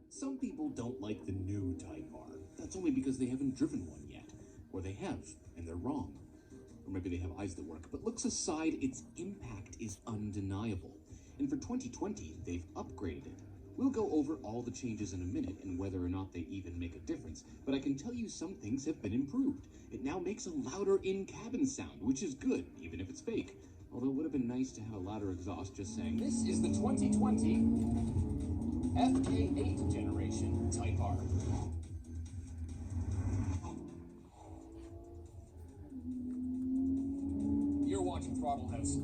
Some people don't like the new Type R. That's only because they haven't driven one yet. Or they have, and they're wrong. Or maybe they have eyes that work. But looks aside, its impact is undeniable. And for 2020, they've upgraded it. We'll go over all the changes in a minute and whether or not they even make a difference. But I can tell you some things have been improved. It now makes a louder in-cabin sound, which is good, even if it's fake. Although it would have been nice to have a louder exhaust just saying, "This is the 2020 FK8 generation Type R." You're watching Throttle House.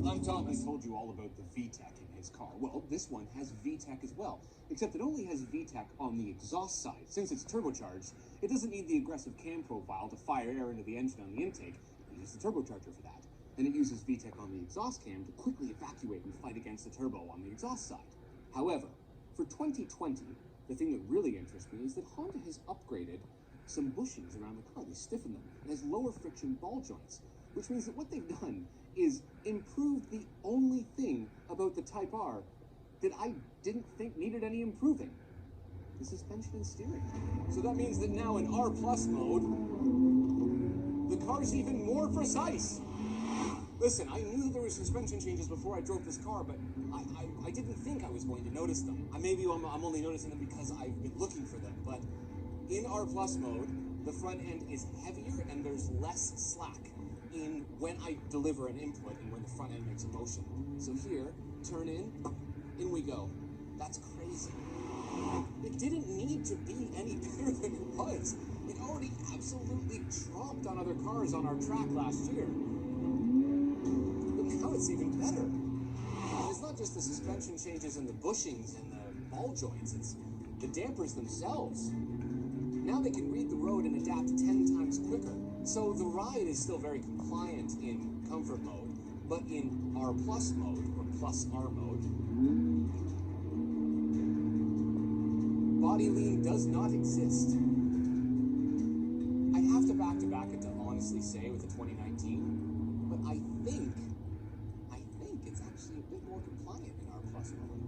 I'm Tom. I told you all about the VTEC in his car. Well, this one has VTEC as well, except it only has VTEC on the exhaust side. Since it's turbocharged, it doesn't need the aggressive cam profile to fire air into the engine on the intake. It uses the turbocharger for that. And it uses VTEC on the exhaust cam to quickly evacuate and fight against the turbo on the exhaust side. However, for 2020, the thing that really interests me is that Honda has upgraded some bushings around the car. They stiffen them. It has lower friction ball joints, which means that what they've done is improved the only thing about the Type R that I didn't think needed any improving: the suspension and steering. So that means that now in R Plus mode, the car's even more precise. Listen, I knew there were suspension changes before I drove this car, but I didn't think I was going to notice them. Maybe I'm only noticing them because I've been looking for them, but in R Plus mode, the front end is heavier and there's less slack in when I deliver an input and when the front end makes a motion. So here, turn in we go. That's crazy. It didn't need to be any better than it was. It already absolutely dropped on other cars on our track last year. But now it's even better. And it's not just the suspension changes and the bushings and the ball joints, it's the dampers themselves. Now they can read the road and adapt 10 times quicker. So the ride is still very compliant in comfort mode, but in R Plus mode, or Plus R mode, body lean does not exist. I have to back it to honestly say with the 2019, but I think it's actually a bit more compliant in R Plus mode.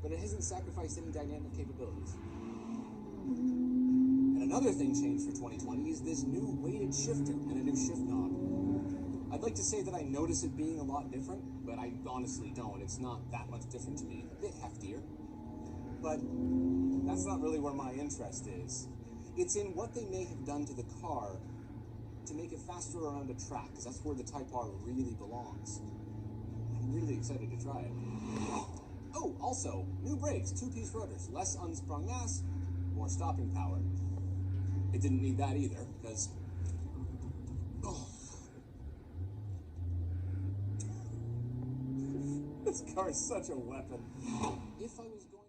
But it hasn't sacrificed any dynamic capabilities. Another thing changed for 2020 is this new weighted shifter and a new shift knob. I'd like to say that I notice it being a lot different, but I honestly don't. It's not that much different to me. A bit heftier. But that's not really where my interest is. It's in what they may have done to the car to make it faster around a track, because that's where the Type R really belongs. I'm really excited to try it. Oh, also, new brakes, 2-piece rotors, less unsprung mass, more stopping power. It didn't need that either, because this car is such a weapon. If I was going